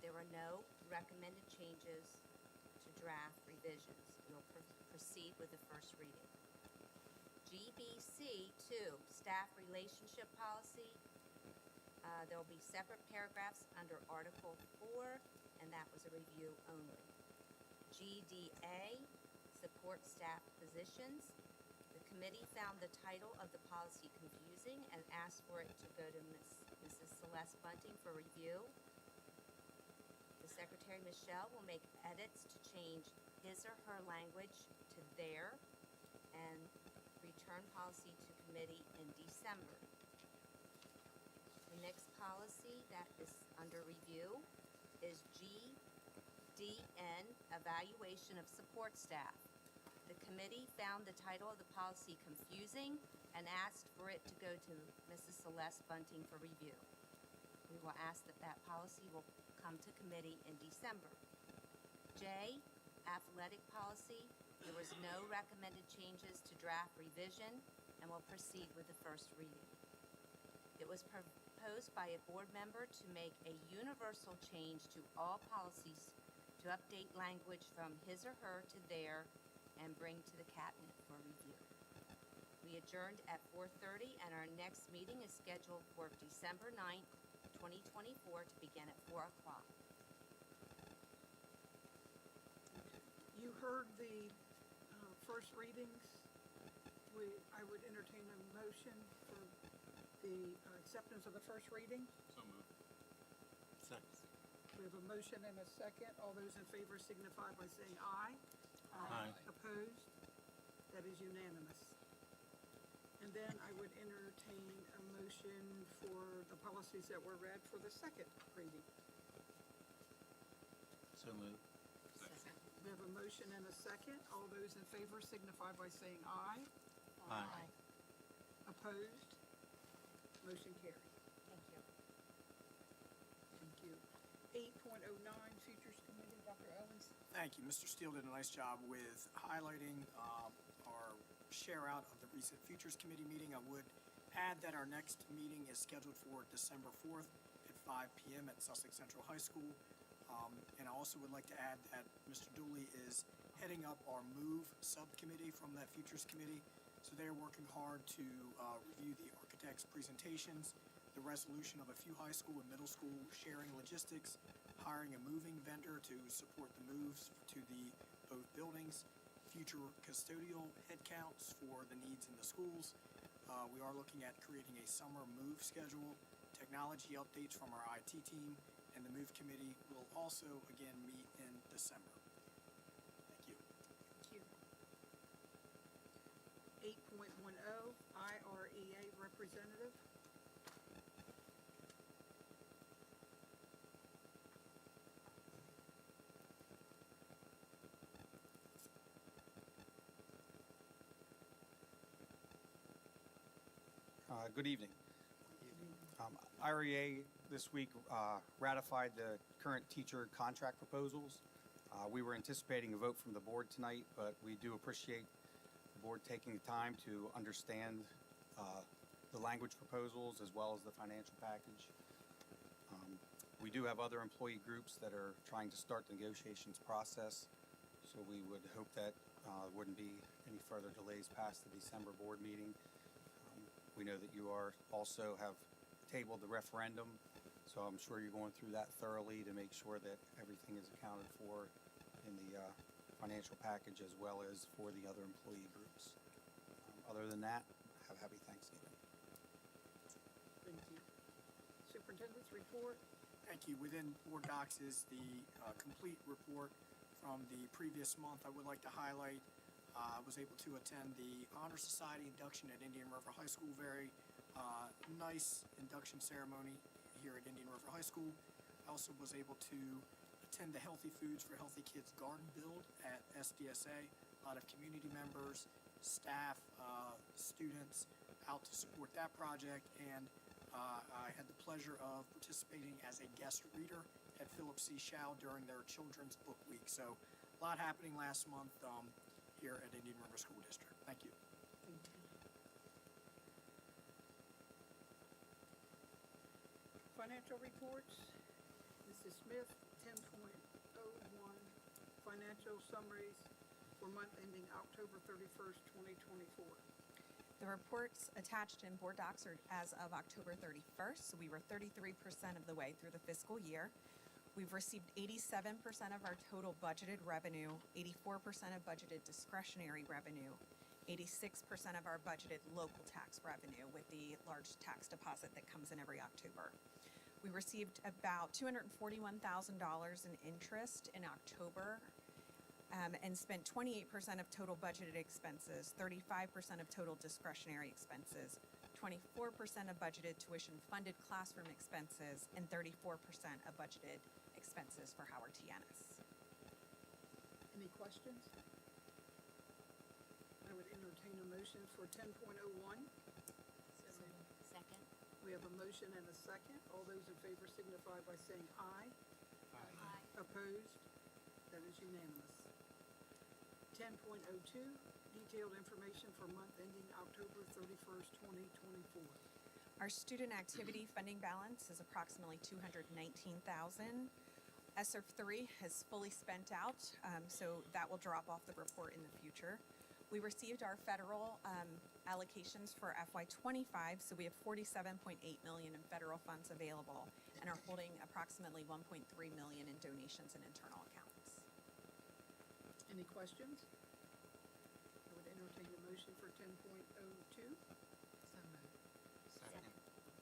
There were no recommended changes to draft revisions. We'll proceed with the first reading. GBC 2, staff relationship policy. There will be separate paragraphs under Article 4, and that was a review only. GDA, support staff positions. The committee found the title of the policy confusing and asked for it to go to Mrs. Celeste Bunting for review. The Secretary, Michelle, will make edits to change his or her language to their and return policy to committee in December. The next policy that is under review is GDN, evaluation of support staff. The committee found the title of the policy confusing and asked for it to go to Mrs. Celeste Bunting for review. We will ask that that policy will come to committee in December. J, athletic policy. There was no recommended changes to draft revision, and will proceed with the first reading. It was proposed by a board member to make a universal change to all policies to update language from his or her to their and bring to the cabinet for review. We adjourned at 4:30, and our next meeting is scheduled for December 9th, 2024 to begin at 4 o'clock. You heard the first readings. I would entertain a motion for the acceptance of the first reading. So moved. Second. We have a motion and a second. All those in favor signify by saying aye. Aye. Opposed? That is unanimous. And then I would entertain a motion for the policies that were read for the second reading. So moved. Second. We have a motion and a second. All those in favor signify by saying aye. Aye. Opposed? Motion carried. Thank you. Thank you. 8.09, Futures Committee, Dr. Owens. Thank you. Mr. Steele did a nice job with highlighting our share out of the recent Futures Committee meeting. I would add that our next meeting is scheduled for December 4th at 5 p.m. at Sussex Central High School. And I also would like to add that Mr. Dooley is heading up our MOVE subcommittee from that Futures Committee. So they're working hard to review the architecture architects' presentations, the resolution of a few high school and middle school sharing logistics, hiring a moving vendor to support the moves to both buildings, future custodial headcounts for the needs in the schools. We are looking at creating a summer move schedule, technology updates from our IT team, and the move committee will also again meet in December. Thank you. Thank you. 8.10, IREA representative. Good evening. IREA this week ratified the current teacher contract proposals. We were anticipating a vote from the board tonight, but we do appreciate the board taking the time to understand the language proposals as well as the financial package. We do have other employee groups that are trying to start the negotiations process, so we would hope that wouldn't be any further delays past the December board meeting. We know that you also have tabled the referendum, so I'm sure you're going through that thoroughly to make sure that everything is accounted for in the financial package as well as for the other employee groups. Other than that, have a happy Thanksgiving. Thank you. Superintendent's report. Thank you. Within board docs is the complete report from the previous month. I would like to highlight I was able to attend the Honor Society induction at Indian River High School. Very nice induction ceremony here at Indian River High School. I also was able to attend the Healthy Foods for Healthy Kids garden build at SDSA. A lot of community members, staff, students out to support that project, and I had the pleasure of participating as a guest reader at Philip C. Schau during their Children's Book Week. So a lot happening last month here at Indian River School District. Thank you. Thank you. Financial reports. Mrs. Smith, 10.01, financial summaries for month ending October 31st, 2024. The reports attached in board docs are as of October 31st, so we were 33% of the way through the fiscal year. We've received 87% of our total budgeted revenue, 84% of budgeted discretionary revenue, 86% of our budgeted local tax revenue with the large tax deposit that comes in every October. We received about $241,000 in interest in October and spent 28% of total budgeted expenses, 35% of total discretionary expenses, 24% of budgeted tuition-funded classroom expenses, and 34% of budgeted expenses for Howard T. Ennis. Any questions? I would entertain a motion for 10.01. Second. We have a motion and a second. All those in favor signify by saying aye. Aye. Opposed? That is unanimous. 10.02, detailed information for month ending October 31st, 2024. Our student activity funding balance is approximately $219,000. ESSER 3 has fully spent out, so that will drop off the report in the future. We received our federal allocations for FY25, so we have $47.8 million in federal funds available and are holding approximately $1.3 million in donations and internal accounts. Any questions? I would entertain a motion for 10.02. Second.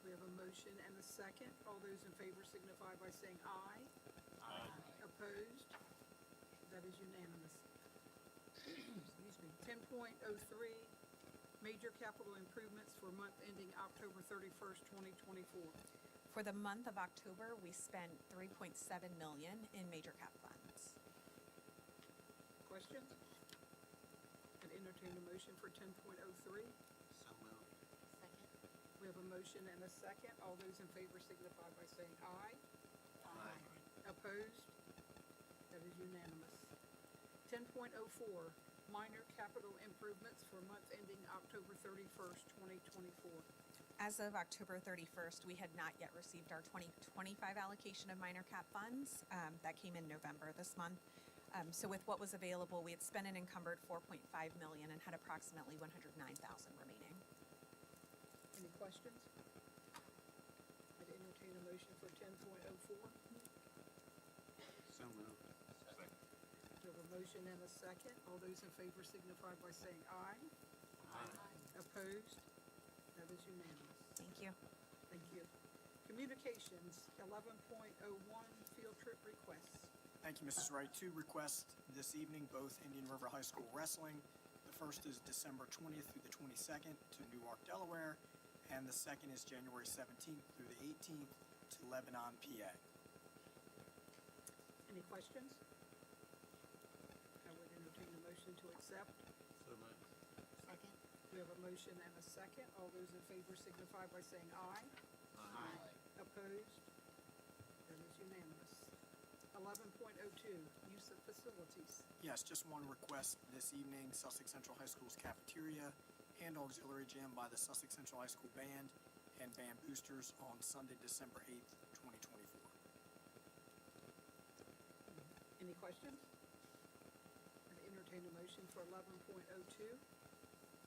We have a motion and a second. All those in favor signify by saying aye. Aye. Opposed? That is unanimous. Excuse me. 10.03, major capital improvements for month ending October 31st, 2024. For the month of October, we spent $3.7 million in major cap funds. Questions? I'd entertain a motion for 10.03. So moved. Second. We have a motion and a second. All those in favor signify by saying aye. Aye. Opposed? That is unanimous. 10.04, minor capital improvements for month ending October 31st, 2024. As of October 31st, we had not yet received our 2025 allocation of minor cap funds. That came in November this month. So with what was available, we had spent and encumbered $4.5 million and had approximately $109,000 remaining. Any questions? I'd entertain a motion for 10.04. So moved. We have a motion and a second. All those in favor signify by saying aye. Opposed? That is unanimous. Thank you. Thank you. Communications, 11.01, field trip requests. Thank you, Mrs. Wright. Two requests this evening, both Indian River High School wrestling. The first is December 20th through the 22nd to Newark, Delaware, and the second is January 17th through the 18th to Lebanon, PA. Any questions? I would entertain a motion to accept. So moved. Second? We have a motion and a second. All those in favor signify by saying aye. Opposed? That is unanimous. 11.02, use of facilities. Yes, just one request this evening, Sussex Central High School's cafeteria and auxiliary gym by the Sussex Central High School Band and Band Boosters on Sunday, December 8th, 2024. Any questions? I'd entertain a motion for 11.02.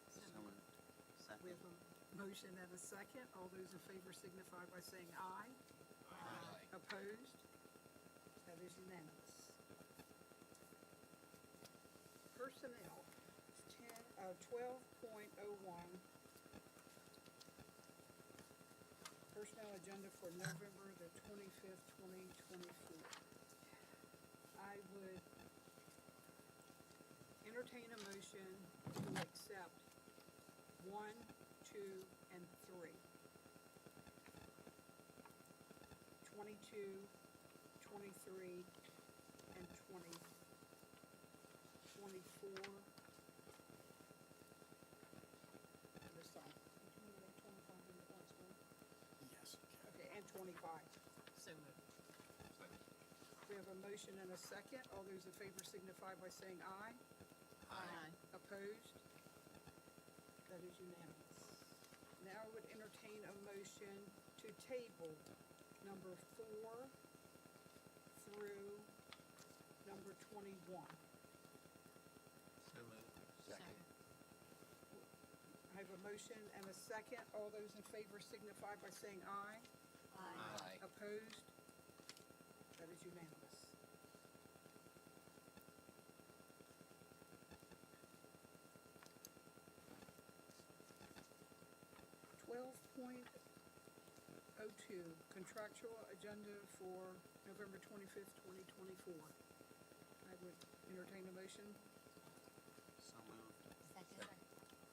So moved. We have a motion and a second. All those in favor signify by saying aye. Opposed? That is unanimous. Personnel, 12.01. Personnel agenda for November the 25th, 2024. I would entertain a motion to accept 1, 2, and 3. 22, 23, and 24. This time. 25 in the last one? Yes. Okay, and 25. So moved. We have a motion and a second. All those in favor signify by saying aye. Opposed? That is unanimous. Now I would entertain a motion to table number 4 through number 21. So moved. Second. I have a motion and a second. All those in favor signify by saying aye. Opposed? That is unanimous. Contractual agenda for November 25th, 2024. I would entertain a motion. So moved. Second?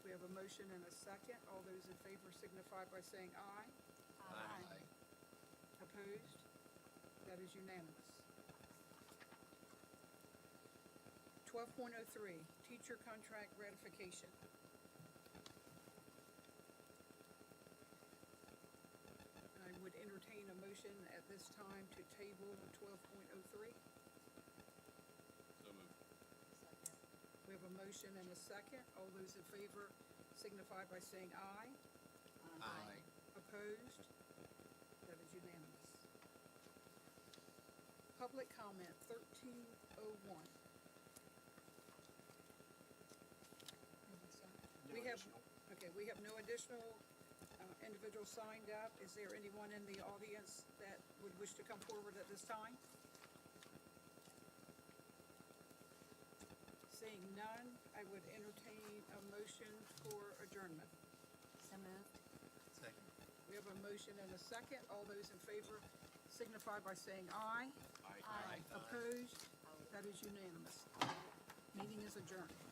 We have a motion and a second. All those in favor signify by saying aye. Opposed? That is unanimous. 12.03, teacher contract ratification. I would entertain a motion at this time to table 12.03. So moved. We have a motion and a second. All those in favor signify by saying aye. Opposed? That is unanimous. Public comment, 1301. We have no additional individuals signed up. Is there anyone in the audience that would wish to come forward at this time? Seeing none, I would entertain a motion for adjournment. So moved. Second. We have a motion and a second. All those in favor signify by saying aye. Aye. Opposed? That is unanimous. Meeting is adjourned.